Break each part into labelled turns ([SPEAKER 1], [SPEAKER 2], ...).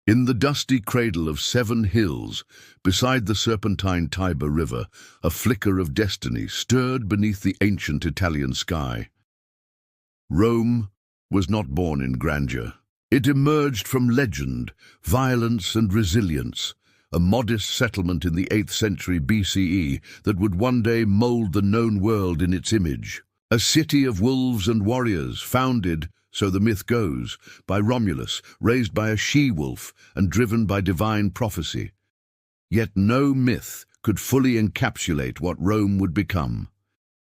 [SPEAKER 1] In the dusty cradle of 7 hills, beside the serpentine Tiber River, a flicker of destiny stirred beneath the ancient Italian sky. Rome was not born in grandeur. It emerged from legend, violence and resilience, a modest settlement in the 8th century BCE that would one day mold the known world in its image. A city of wolves and warriors, founded, so the myth goes, by Romulus, raised by a she-wolf and driven by divine prophecy. Yet no myth could fully encapsulate what Rome would become.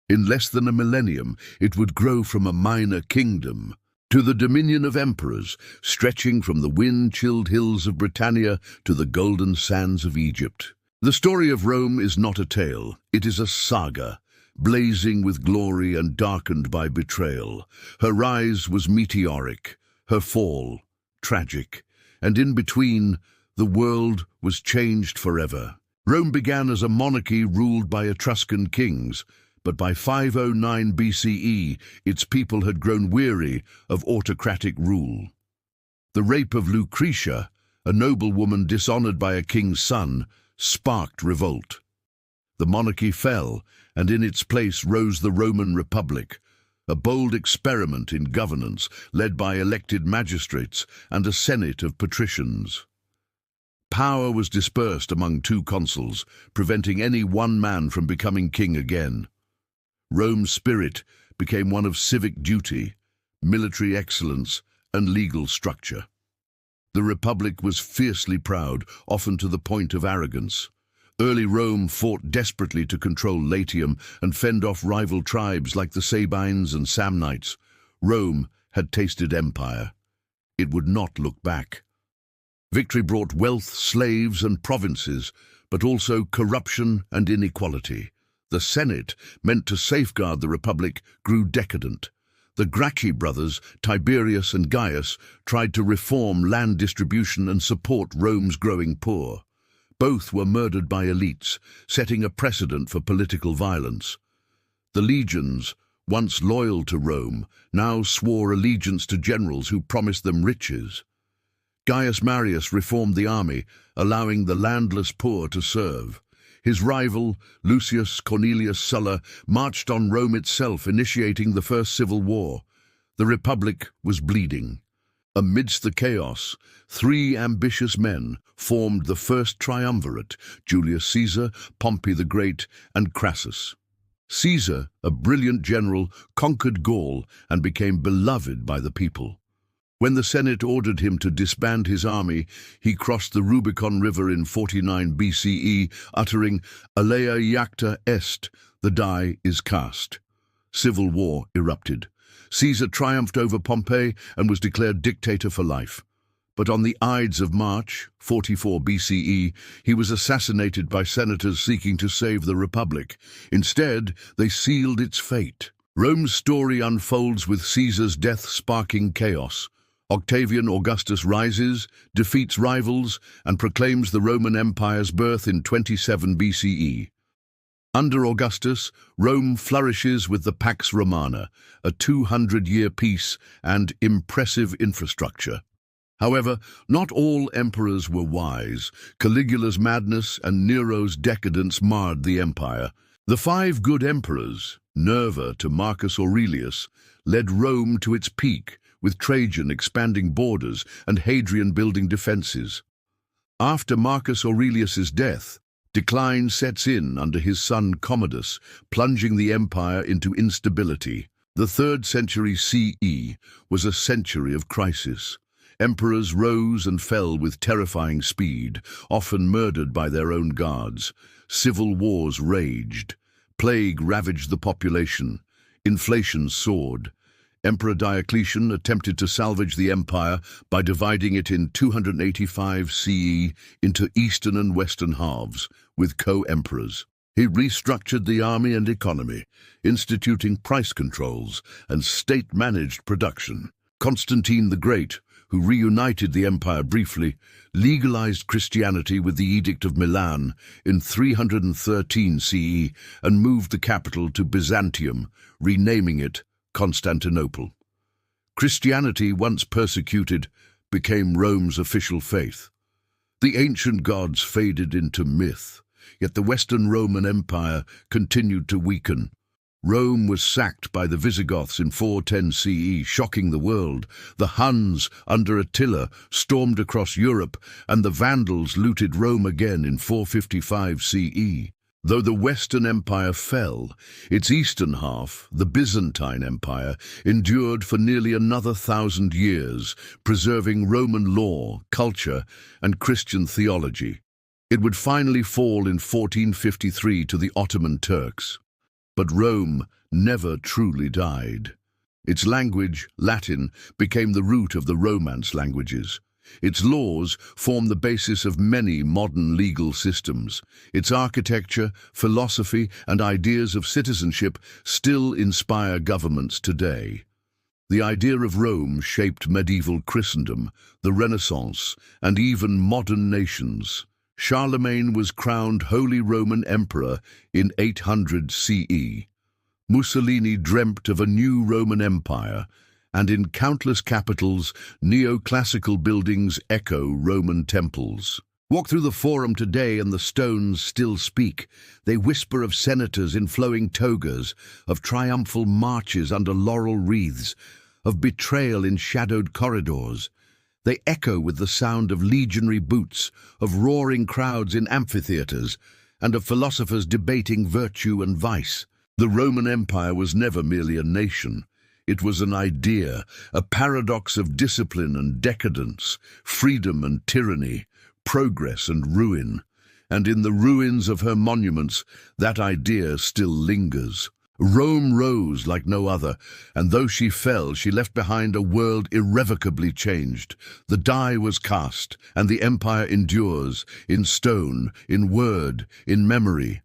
[SPEAKER 1] In less than a millennium, it would grow from a minor kingdom to the dominion of emperors, stretching from the wind-chilled hills of Britannia to the golden sands of Egypt. The story of Rome is not a tale, it is a saga, blazing with glory and darkened by betrayal. Her rise was meteoric, her fall tragic, and in between, the world was changed forever. Rome began as a monarchy ruled by Etruscan kings, but by 509 BCE, its people had grown weary of autocratic rule. The rape of Lucretia, a noblewoman dishonored by a king's son, sparked revolt. The monarchy fell, and in its place rose the Roman Republic, a bold experiment in governance led by elected magistrates and a senate of patricians. Power was dispersed among 2 consuls, preventing any one man from becoming king again. Rome's spirit became one of civic duty, military excellence, and legal structure. The Republic was fiercely proud, often to the point of arrogance. Early Rome fought desperately to control Latium and fend off rival tribes like the Sabines and Samnites. Rome had tasted empire. It would not look back. Victory brought wealth, slaves, and provinces, but also corruption and inequality. The Senate, meant to safeguard the Republic, grew decadent. The Gracchi brothers, Tiberius and Gaius, tried to reform land distribution and support Rome's growing poor. Both were murdered by elites, setting a precedent for political violence. The legions, once loyal to Rome, now swore allegiance to generals who promised them riches. Gaius Marius reformed the army, allowing the landless poor to serve. His rival, Lucius Cornelius Sulla, marched on Rome itself, initiating the First Civil War. The Republic was bleeding. Amidst the chaos, 3 ambitious men formed the first triumvirate: Julius Caesar, Pompey the Great, and Crassus. Caesar, a brilliant general, conquered Gaul and became beloved by the people. When the Senate ordered him to disband his army, he crossed the Rubicon River in 49 BCE, uttering, "Alea iacta est," the die is cast. Civil war erupted. Caesar triumphed over Pompey and was declared dictator for life. But on the Ides of March, 44 BCE, he was assassinated by senators seeking to save the Republic. Instead, they sealed its fate. Rome's story unfolds with Caesar's death sparking chaos. Octavian Augustus rises, defeats rivals, and proclaims the Roman Empire's birth in 27 BCE. Under Augustus, Rome flourishes with the Pax Romana, a 200-year peace and impressive infrastructure. However, not all emperors were wise. Caligula's madness and Nero's decadence marred the empire. The 5 good emperors, Nerva to Marcus Aurelius, led Rome to its peak, with Trajan expanding borders and Hadrian building defenses. After Marcus Aurelius's death, decline sets in under his son Commodus, plunging the empire into instability. The 3rd century CE was a century of crisis. Emperors rose and fell with terrifying speed, often murdered by their own guards. Civil wars raged. Plague ravaged the population. Inflation soared. Emperor Diocletian attempted to salvage the empire by dividing it in 285 CE into eastern and western halves, with co-emperors. He restructured the army and economy, instituting price controls and state-managed production. Constantine the Great, who reunited the empire briefly, legalized Christianity with the Edict of Milan in 313 CE and moved the capital to Byzantium, renaming it Constantinople. Christianity, once persecuted, became Rome's official faith. The ancient gods faded into myth, yet the Western Roman Empire continued to weaken. Rome was sacked by the Visigoths in 410 CE, shocking the world. The Huns, under Attila, stormed across Europe, and the Vandals looted Rome again in 455 CE. Though the Western Empire fell, its eastern half, the Byzantine Empire, endured for nearly another 1,000 years, preserving Roman law, culture, and Christian theology. It would finally fall in 1453 to the Ottoman Turks. But Rome never truly died. Its language, Latin, became the root of the Romance languages. Its laws form the basis of many modern legal systems. Its architecture, philosophy, and ideas of citizenship still inspire governments today. The idea of Rome shaped medieval Christendom, the Renaissance, and even modern nations. Charlemagne was crowned Holy Roman Emperor in 800 CE. Mussolini dreamt of a new Roman Empire, and in countless capitals, neoclassical buildings echo Roman temples. Walk through the Forum today and the stones still speak. They whisper of senators in flowing togas, of triumphal marches under laurel wreaths, of betrayal in shadowed corridors. They echo with the sound of legionary boots, of roaring crowds in amphitheaters, and of philosophers debating virtue and vice. The Roman Empire was never merely a nation. It was an idea, a paradox of discipline and decadence, freedom and tyranny, progress and ruin. And in the ruins of her monuments, that idea still lingers. Rome rose like no other, and though she fell, she left behind a world irrevocably changed. The die was cast, and the empire endures, in stone, in word, in memory.